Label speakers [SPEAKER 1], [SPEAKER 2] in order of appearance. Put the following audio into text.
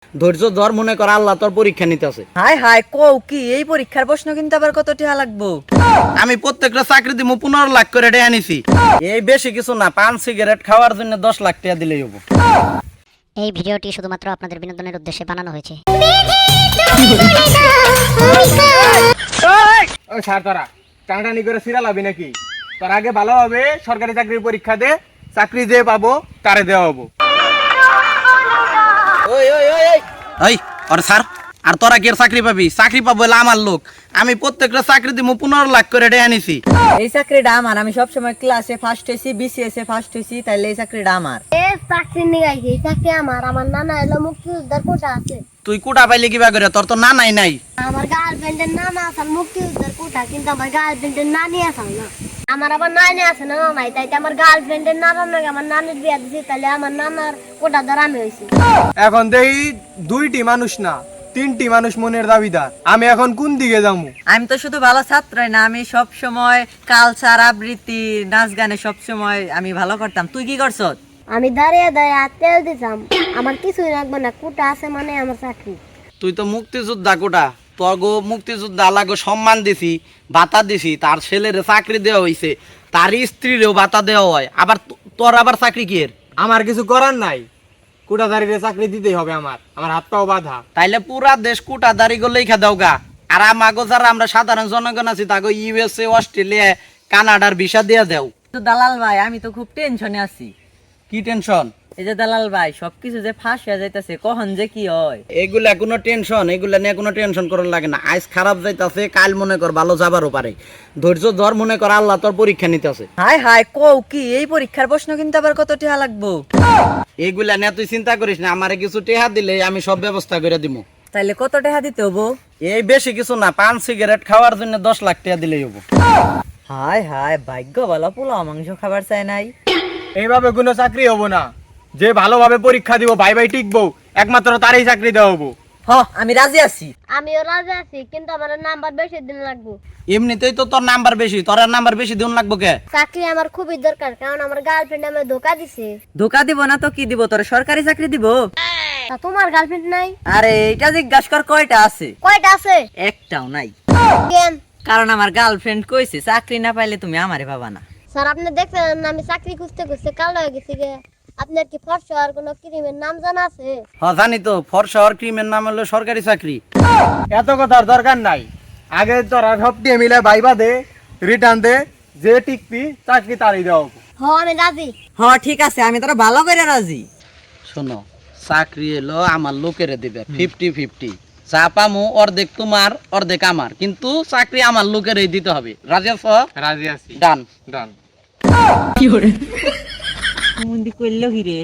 [SPEAKER 1] ধৈর্য ধর, মনে কর আল্লাহ তোর পরীক্ষা নিতেছে।
[SPEAKER 2] হাই হাই কও কি এই পরীক্ষার প্রশ্ন কিন্তু আবার কত টাকা লাগবো?
[SPEAKER 1] আমি প্রত্যেকটা চাকরি দিব 15 লাখ করে টাকা নিছি। এই বেশি কিছু না, পান সিগারেট খাওয়ার জন্য 10 লাখ টাকা দিলেই হবো।
[SPEAKER 3] এই ভিডিওটি শুধুমাত্র আপনাদের বিনোদনের উদ্দেশ্যে বানানো হয়েছে।
[SPEAKER 4] ওই স্যার তোরা টানাটানি করে সিরিয়াল হবে নাকি? তোর আগে ভালোভাবে সরকারি চাকরির পরীক্ষা দে, চাকরি যে পাবো তারে দেওয়া হবো।
[SPEAKER 1] ওই ওই ওই ওই ওই আরে স্যার, আর তোরা কি আর চাকরি পাবি? চাকরি পাবো হলো আমার লোক। আমি প্রত্যেকটা চাকরি দিব 15 লাখ করে টাকা নিছি।
[SPEAKER 2] এই চাকরিটা আমার, আমি সবসময় ক্লাসে ফার্স্ট হয়েছি, বিসিএস এ ফার্স্ট হয়েছি, তাইলে এই চাকরিটা আমার।
[SPEAKER 5] চাকরি নিয়ে আইছি, এই চাকরি আমার নানা এলো মুক্তিযোদ্ধার কোটা আছে।
[SPEAKER 1] তুই কোটা পাইলে কিবা করে? তোর তো না নাই নাই।
[SPEAKER 5] আমার গার্লফ্রেন্ডের নানা আছে মুক্তিযোদ্ধার কোটা, কিন্তু আমার গার্লফ্রেন্ডের নানি আছে না। আমার আবার নানি আছে না নাই, তাই আমার গার্লফ্রেন্ডের নানার নাকি আমার নানির বিয়ে দিছি, তাহলে আমার নানার কোটা দ্বারা আমি হয়েছি।
[SPEAKER 4] এখন দেখি 2টি মানুষ না 3টি মানুষ মনের দাবিদার। আমি এখন কোন দিকে যাবো?
[SPEAKER 2] আমি তো শুধু ভালো ছাত্রই না, আমি সব সময় কালচার, আবৃত্তি, নাচ গানে সব সময় আমি ভালো করতাম। তুই কি করছ?
[SPEAKER 5] আমি দাঁড়িয়ে দাঁড়িয়ে তেল দিতাম, আমার কিছুই লাগবে না, কোটা আছে মানে আমার চাকরি।
[SPEAKER 1] তুই তো মুক্তিযোদ্ধা কোটা, তোর গো মুক্তিযোদ্ধা আলাগো সম্মান দিছি, ভাতা দিছি, তার ছেলের চাকরি দেওয়া হয়েছে, তার স্ত্রীরও ভাতা দেওয়া হয়, আবার তোর আবার চাকরি কি এর?
[SPEAKER 4] আমার কিছু করার নাই, কোটাধারীরে চাকরি দিতেই হবে। আমার হাত পাও বাঁধা।
[SPEAKER 1] তাইলে পুরা দেশ কোটা দাঁড়ি করলেই খা দাও গা। আর আমাগো যারা আমরা সাধারণ জনগণ আছি তাকে ইউএসএ, অস্ট্রেলিয়া, কানাডার ভিসা দিয়ে দেও।
[SPEAKER 2] তো দালাল ভাই, আমি তো খুব টেনশনে আছি।
[SPEAKER 1] কি টেনশন?
[SPEAKER 2] এই যে দালাল ভাই, সবকিছু যে ফাঁস হয়ে যাইতেছে, কখন যে কি হয়।
[SPEAKER 1] এগুলা কোনো টেনশন, এগুলা নিয়ে কোনো টেনশন করার লাগে না। আজ খারাপ যাইতাছে, কাল মনে কর ভালো যাবারও পারে। ধৈর্য ধর, মনে কর আল্লাহ তোর পরীক্ষা নিতেছে।
[SPEAKER 2] হাই হাই কও কি এই পরীক্ষার প্রশ্ন কিন্তু আবার কত টাকা লাগবো?
[SPEAKER 1] এগুলা নিয়ে তুই চিন্তা করিস না, আমারে কিছু টেহা দিলে আমি সব ব্যবস্থা করে দিব।
[SPEAKER 2] তাইলে কত টাকা দিতে হবো?
[SPEAKER 1] এই বেশি কিছু না, পান সিগারেট খাওয়ার জন্য 10 লাখ টাকা দিলেই হবো।
[SPEAKER 2] হাই হাই, ভাগ্য ভালো, পোলাও মাংস খাবার চাই নাই।
[SPEAKER 4] এইভাবে কোনো চাকরি হবো না। যে ভালোভাবে পরীক্ষা দিব, ভাই ভাই টিকবো, একমাত্র তারই চাকরি দেওয়া হবো।
[SPEAKER 2] হ, আমি রাজি আছি।
[SPEAKER 5] আমিও রাজি আছি, কিন্তু আমার নাম্বার বেশি দিন লাগবে।
[SPEAKER 1] এমনিতেই তো তোর নাম্বার বেশি, তোর আর নাম্বার বেশি দিন লাগবো কে?
[SPEAKER 5] চাকরি আমার খুবই দরকার, কারণ আমার গার্লফ্রেন্ড আমাকে ধোকা দিছে।
[SPEAKER 2] ধোকা দিব না তো কি দিব? তোর সরকারি চাকরি দিব।
[SPEAKER 5] তা তোমার গার্লফ্রেন্ড নাই?
[SPEAKER 2] আরে এটা জিজ্ঞাসা কর কয়টা আছে।
[SPEAKER 5] কয়টা আছে?
[SPEAKER 2] একটাও নাই।
[SPEAKER 5] কেন?
[SPEAKER 2] কারণ আমার গার্লফ্রেন্ড কইছে চাকরি না পাইলে তুমি আমারে পাবা না।
[SPEAKER 5] স্যার, আপনি দেখছেন না আমি চাকরি খুঁজতে খুঁজতে কালো হয়ে গেছি গে। আপনার কি ফর্সা আর কোনো ক্রিমের নাম জানা আছে?
[SPEAKER 1] হ্যাঁ জানি তো, ফর্সা আর ক্রিমের নাম হলো সরকারি চাকরি।
[SPEAKER 4] এত কথার দরকার নাই। আগে তোরা সব দিয়ে মিলে ভাইবা দে, রিটার্ন দে, যে টিকবি চাকরি তারই দেওয়া হবো।
[SPEAKER 5] আমি রাজি।
[SPEAKER 2] হ ঠিক আছে, আমি তোরা ভালো করে রাজি।
[SPEAKER 1] শোনো, চাকরি এলো আমার লোকেরে দিবে 50-50, যা পামু অর্ধেক তোমার অর্ধেক আমার, কিন্তু চাকরি আমার লোকেরই দিতে হবে। রাজি আছো?
[SPEAKER 4] রাজি আছি।
[SPEAKER 1] ডান।
[SPEAKER 4] ডান।
[SPEAKER 2] মন্দি কইলো কি রে?